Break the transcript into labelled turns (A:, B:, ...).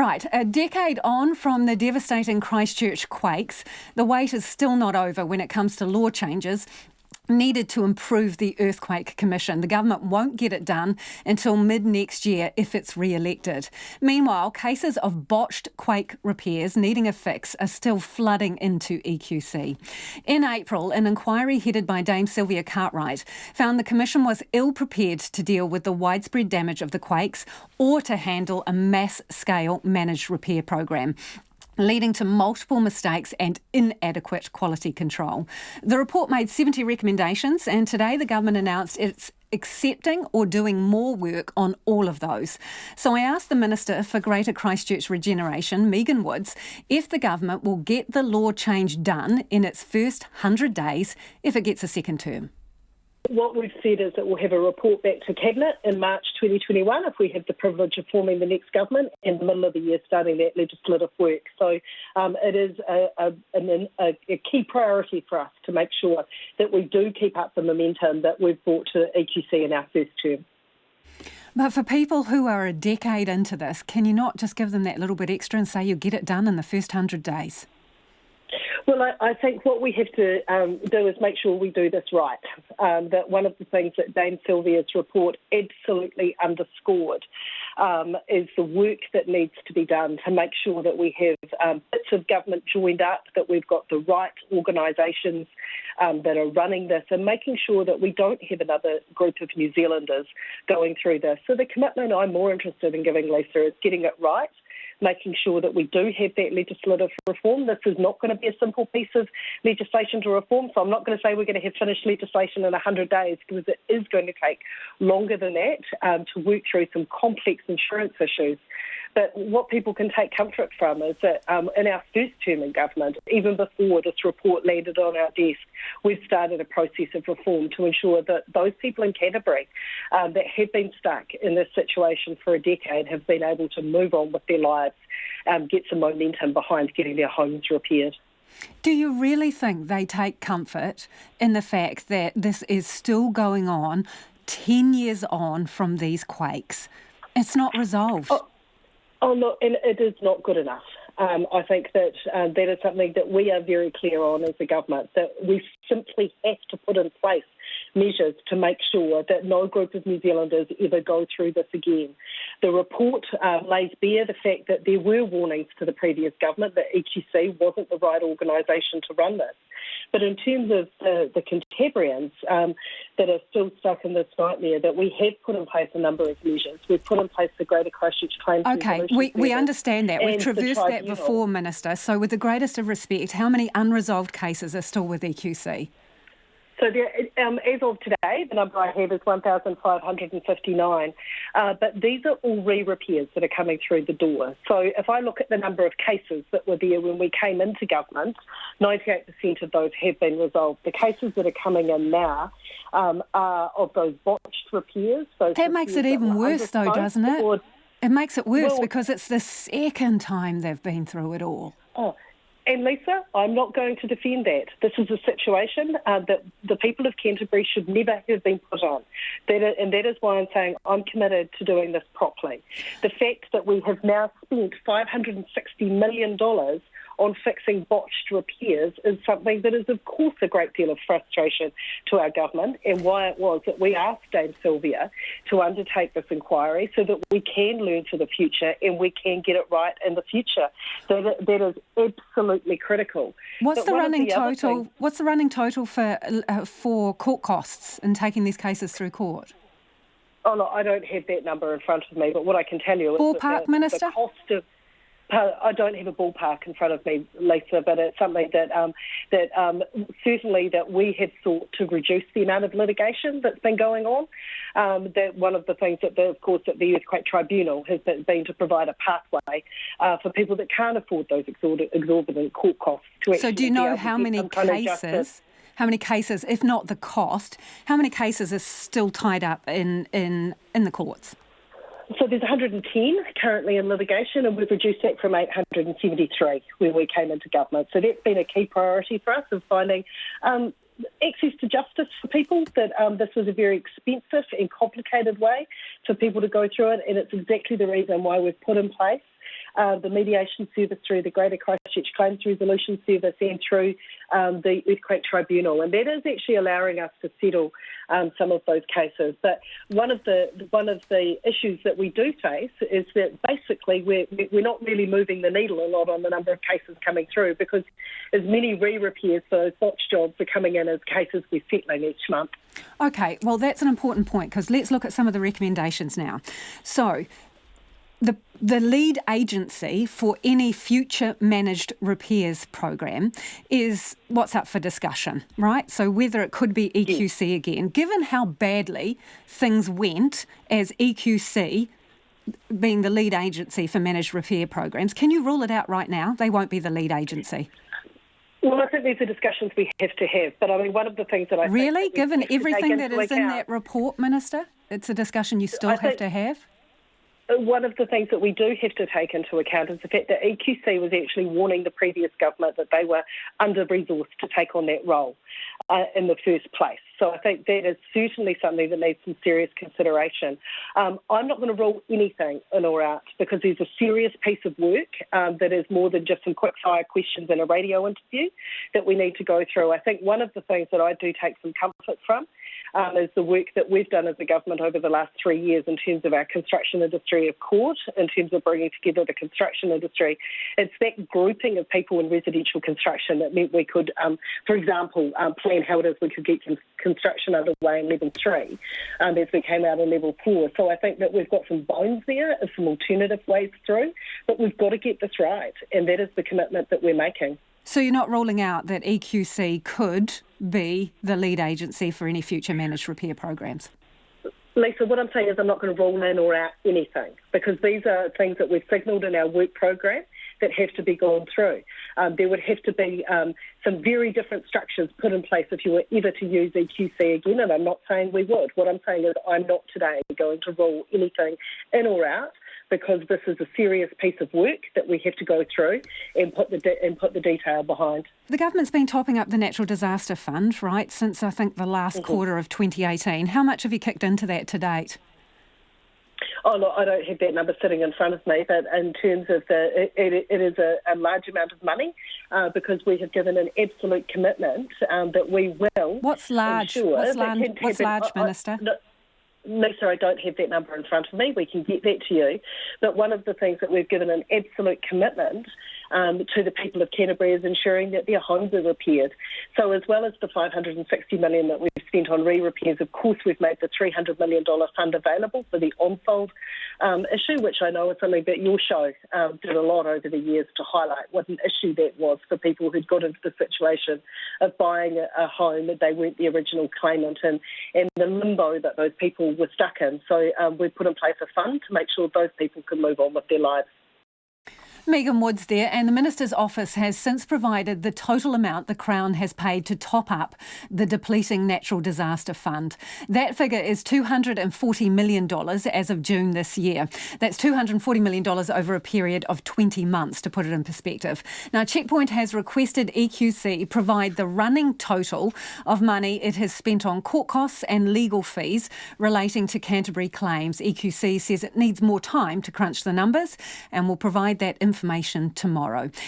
A: Right, a decade on from the devastating Christchurch quakes, the wait is still not over when it comes to law changes needed to improve the Earthquake Commission. The government won't get it done until mid-next year if it's re-elected. Meanwhile, cases of botched quake repairs needing a fix are still flooding into EQC. In April, an inquiry headed by Dame Silvia Cartwright found the Commission was ill-prepared to deal with the widespread damage of the quakes or to handle a mass-scale managed repair program, leading to multiple mistakes and inadequate quality control. The report made 70 recommendations, and today the government announced it's accepting or doing more work on all of those. So I asked the Minister for Greater Christchurch Regeneration, Megan Woods, if the government will get the law change done in its first 100 days if it gets a second term.
B: What we've said is that we'll have a report back to Cabinet in March 2021 if we have the privilege of forming the next government in the middle of the year starting that legislative work. So it is a key priority for us to make sure that we do keep up the momentum that we've brought to EQC in our first term.
A: But for people who are a decade into this, can you not just give them that little bit extra and say you'll get it done in the first 100 days?
B: Well, I think what we have to do is make sure we do this right. That one of the things that Dame Silvia's report absolutely underscored is the work that needs to be done to make sure that we have bits of government joined up, that we've got the right organisations that are running this, and making sure that we don't have another group of New Zealanders going through this. So the commitment I'm more interested in giving, Lisa, is getting it right, making sure that we do have that legislative reform. This is not going to be a simple piece of legislation to reform, so I'm not going to say we're going to have finished legislation in 100 days, because it is going to take longer than that to work through some complex insurance issues. But what people can take comfort from is that in our first term in government, even before this report landed on our desk, we've started a process of reform to ensure that those people in Canterbury that have been stuck in this situation for a decade have been able to move on with their lives, get some momentum behind getting their homes repaired.
A: Do you really think they take comfort in the fact that this is still going on 10 years on from these quakes? It's not resolved.
B: Oh, look, and it is not good enough. I think that that is something that we are very clear on as a government, that we simply have to put in place measures to make sure that no group of New Zealanders ever go through this again. The report lays bare the fact that there were warnings to the previous government that EQC wasn't the right organisation to run this. But in terms of the Canterburyans that are still stuck in this nightmare, that we have put in place a number of measures. We've put in place the Greater Christchurch Claims
A: Okay, we understand that. We've traversed that before, Minister. So with the greatest of respect, how many unresolved cases are still with EQC?
B: So there, as of today, the number I have is 1,559. But these are all re-repairs that are coming through the door. So if I look at the number of cases that were there when we came into government, 98% of those have been resolved. The cases that are coming in now are of those botched repairs.
A: That makes it even worse, though, doesn't it? It makes it worse because it's the second time they've been through it all.
B: And Lisa, I'm not going to defend that. This is a situation that the people of Canterbury should never have been put on. And that is why I'm saying I'm committed to doing this properly. The fact that we have now spent $560 million on fixing botched repairs is something that is, of course, a great deal of frustration to our government, and why it was that we asked Dame Silvia to undertake this inquiry so that we can learn for the future and we can get it right in the future. That is absolutely critical.
A: What's the running total? What's the running total for court costs in taking these cases through court?
B: Oh no, I don't have that number in front of me, but what I can tell you is
A: ballpark, Minister?
B: The cost of I don't have a ballpark in front of me, Lisa, but it's something that certainly that we have sought to reduce the amount of litigation that's been going on. That one of the things that, of course, that the Earthquake Tribunal has been to provide a pathway for people that can't afford those exorbitant court costs.
A: So do you know how many cases? How many cases, if not the cost, how many cases are still tied up in the courts?
B: So there's 110 currently in litigation, and we've reduced that from 873 when we came into government. So that's been a key priority for us, of finding access to justice for people, that this was a very expensive and complicated way for people to go through it, and it's exactly the reason why we've put in place the mediation service through the Greater Christchurch Claims Resolution Service and through the Earthquake Tribunal, and that is actually allowing us to settle some of those cases. But one of the issues that we do face is that basically we're not really moving the needle a lot on the number of cases coming through, because as many re-repairs for those botched jobs are coming in as cases we're settling each month.
A: Okay, well, that's an important point, because let's look at some of the recommendations now. So, the lead agency for any future managed repairs program is what's up for discussion, right? So whether it could be EQC again. Given how badly things went as EQC being the lead agency for managed repair programs, can you rule it out right now? They won't be the lead agency.
B: Well, I think these are discussions we have to have. But I mean, one of the things that I
A: really,
B: think
A: given everything that is in that report, Minister, it's a discussion you still have to have?
B: One of the things that we do have to take into account is the fact that EQC was actually warning the previous government that they were under-resourced to take on that role in the first place. So I think that is certainly something that needs some serious consideration. I'm not going to rule anything in or out, because there's a serious piece of work that is more than just some quick-fire questions in a radio interview that we need to go through. I think one of the things that I do take some comfort from is the work that we've done as a government over the last 3 years in terms of our construction industry of court, in terms of bringing together the construction industry. It's that grouping of people in residential construction that meant we could, for example, plan how it is we could get construction underway in level 3 as we came out in level 4. So I think that we've got some bones there and some alternative ways through, but we've got to get this right, and that is the commitment that we're making.
A: So you're not ruling out that EQC could be the lead agency for any future managed repair programs?
B: Lisa, what I'm saying is I'm not going to rule in or out anything, because these are things that we've signalled in our work program that have to be gone through. There would have to be some very different structures put in place if you were ever to use EQC again, and I'm not saying we would. What I'm saying is I'm not today going to rule anything in or out, because this is a serious piece of work that we have to go through and put the detail behind.
A: The government's been topping up the Natural Disaster Fund, right, since I think the last quarter of 2018. How much have you kicked into that to date?
B: Oh, look, I don't have that number sitting in front of me, but in terms of it is a large amount of money, because we have given an absolute commitment that we will.
A: What's large? What's large, Minister?
B: Lisa, I don't have that number in front of me. We can get that to you. But one of the things that we've given an absolute commitment to the people of Canterbury is ensuring that their homes are repaired. So as well as the $560 million that we've spent on re-repairs, of course we've made the $300 million fund available for the on-sold issue, which I know is something that your show did a lot over the years to highlight what an issue that was for people who'd got into the situation of buying a home that they weren't the original claimant, and the limbo that those people were stuck in. So we put in place a fund to make sure those people can move on with their lives.
A: Megan Woods there, and the Minister's office has since provided the total amount the Crown has paid to top up the depleting Natural Disaster Fund. That figure is $240 million as of June this year. That's $240 million over a period of 20 months, to put it in perspective. Now, Checkpoint has requested EQC provide the running total of money it has spent on court costs and legal fees relating to Canterbury claims. EQC says it needs more time to crunch the numbers and will provide that information tomorrow.